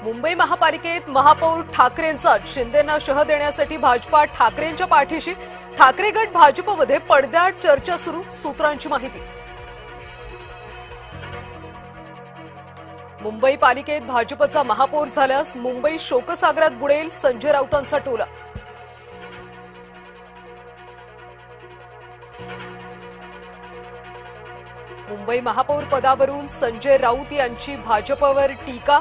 मुंबई महापालिकेत महापौर ठाकरेंचा शिंदेंना शह देण्यासाठी भाजपा ठाकरेंच्या पाठीशी. ठाकरे गट भाजपमध्ये पडद्याआड चर्चा सुरू. सूत्रांची माहिती. मुंबई पालिकेत भाजपचा महापौर झाल्यास मुंबई शोकसागरात बुडेल. संजय राऊतांचा टोला. मुंबई महापौर पदावरून संजय राऊत यांची भाजपवर टीका.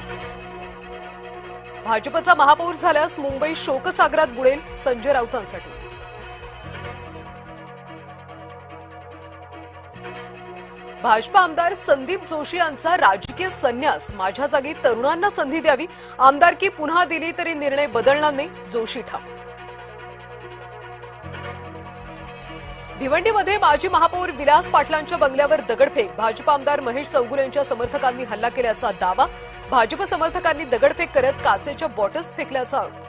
भाजपचा महापौर झाल्यास मुंबई शोकसागरात बुडेल. संजय राऊतांसाठी. भाजपा आमदार संदीप जोशी यांचा राजकीय संन्यास. माझ्या जागी तरुणांना संधी द्यावी. आमदारकी पुन्हा दिली तरी निर्णय बदलणार नाही. जोशी ठाम. भिवंडीमध्ये माजी महापौर विलास पाटलांच्या बंगल्यावर दगडफेक. भाजपा आमदार महेश चौगुले यांच्या समर्थकांनी हल्ला केल्याचा दावा. भाजप समर्थकांनी दगडफेक करत काचेच्या बॉटल्स फेकल्याचा आरोप.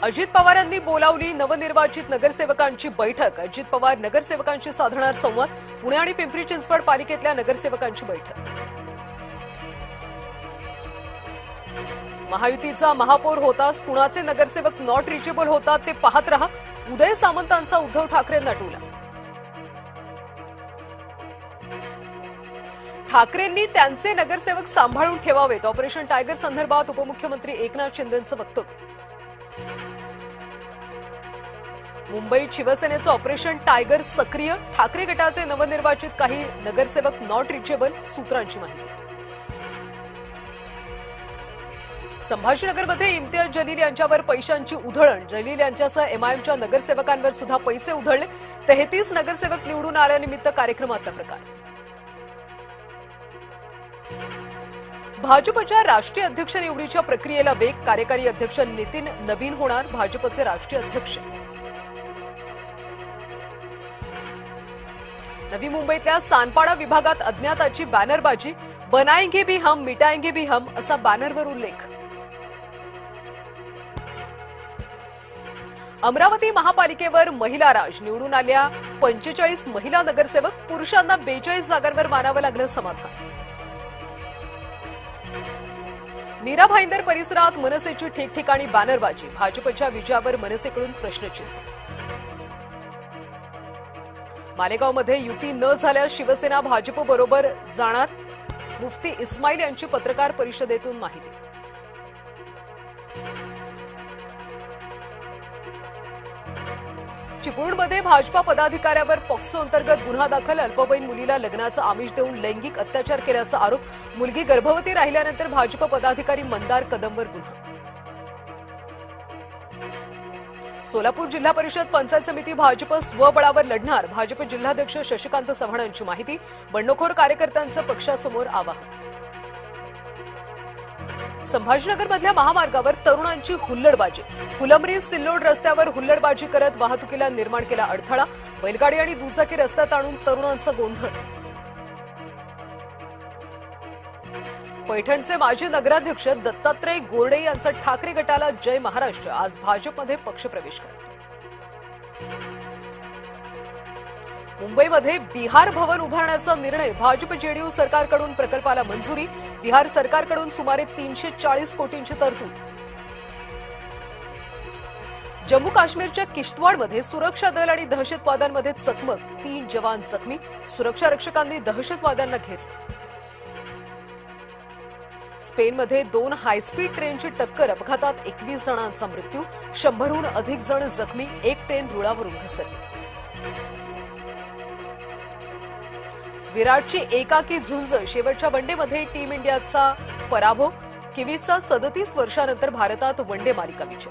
अजित पवारांनी बोलावली नवनिर्वाचित नगरसेवकांची बैठक. अजित पवार नगरसेवकांशी साधणार संवाद. पुणे आणि पिंपरी चिंचवड पालिकेतल्या नगरसेवकांची बैठक. महायुतीचा महापौर होताच कुणाचे नगरसेवक नॉट रिचेबल होतात ते पाहत रहा. उदय सामंतांचा उद्धव ठाकरेंना टोला. ठाकरेंनी त्यांचे नगरसेवक सांभाळून ठेवावेत. ऑपरेशन टायगर संदर्भात उपमुख्यमंत्री एकनाथ शिंदेंचं वक्तव्य. मुंबईत शिवसेनेचं ऑपरेशन टायगर सक्रिय. ठाकरे गटाचे नवनिर्वाचित काही नगरसेवक नॉट रिचेबल. सूत्रांची माहिती. संभाजीनगरमध्ये इम्तियाज जलील यांच्यावर पैशांची उधळण. जलील यांच्यासह एमआयएमच्या नगरसेवकांवर सुद्धा पैसे उधळले. 33 नगरसेवक निवडून आल्यानिमित्त कार्यक्रमातला प्रकार. भाजपच्या राष्ट्रीय अध्यक्ष निवडीच्या प्रक्रियेला वेग. कार्यकारी अध्यक्ष नितीन नवीन होणार भाजपचे राष्ट्रीय अध्यक्ष. नवी मुंबईतल्या सानपाडा विभागात अज्ञाताची बॅनरबाजी. बनाएंगे भी हम मिटाएंगे भी हम असा बॅनरवर उल्लेख. अमरावती महापालिकेवर महिला राज. निवडून आल्या 45 महिला नगरसेवक. पुरुषांना 42 जागांवर मानावं लागलं समाधान. मीरा भाईंदर परिसरात मनसेची ठिकठिकाणी बॅनरबाजी. भाजपच्या विजयावर मनसेकडून प्रश्नचिन्ह. मालेगावमध्ये युती न झाल्यास शिवसेना भाजपबरोबर जाणार. मुफ्ती इस्माईल यांची पत्रकार परिषदेतून माहिती. चिपळूणमध्ये भाजपा पदाधिकाऱ्यावर पॉक्सो अंतर्गत गुन्हा दाखल. अल्पवयीन मुलीला लग्नाचं आमिष देऊन लैंगिक अत्याचार केल्याचा आरोप. मुलगी गर्भवती राहिल्यानंतर भाजप पदाधिकारी मंदार कदमवर गुन्हा. सोलापूर जिल्हा परिषद पंचायत समिती भाजप स्वबळावर लढणार. भाजप जिल्हाध्यक्ष शशिकांत चव्हाण यांची माहिती. बंडखोर कार्यकर्त्यांचं पक्षासमोर आवाहन. संभाजीनगरमधल्या महामार्गावर तरुणांची हुल्लडबाजी. फुलंब्री सिल्लोड रस्त्यावर हुल्लडबाजी करत वाहतुकीला निर्माण केला अडथळा. बैलगाडी आणि दुचाकी रस्त्यात आणून तरुणांचा गोंधळ. पैठणचे माजी नगराध्यक्ष दत्तात्रय गोरडे यांचा ठाकरे गटाला जय महाराष्ट्र. आज भाजपमध्ये पक्षप्रवेश करणार. मुंबईमध्ये बिहार भवन उभारण्याचा निर्णय. भाजप जेडीयू सरकारकडून प्रकल्पाला मंजुरी. बिहार सरकारकडून सुमारे 340 कोटींची तरतूद. जम्मू काश्मीरच्या किश्तवाडमध्ये सुरक्षा दल आणि दहशतवाद्यांमध्ये चकमक. 3 जवान जखमी. सुरक्षा रक्षकांनी दहशतवाद्यांना घेरले. स्पेनमध्ये 2 हायस्पीड ट्रेनची टक्कर. अपघातात 21 जणांचा मृत्यू. 100हून अधिक जण जखमी. एक ट्रेन रुळावरून घसरली. विराटची एकाकी झुंज. शेवटच्या वनडेमध्ये टीम इंडियाचा पराभव. किवीसचा 37 वर्षानंतर भारतात वनडे मालिका विजय.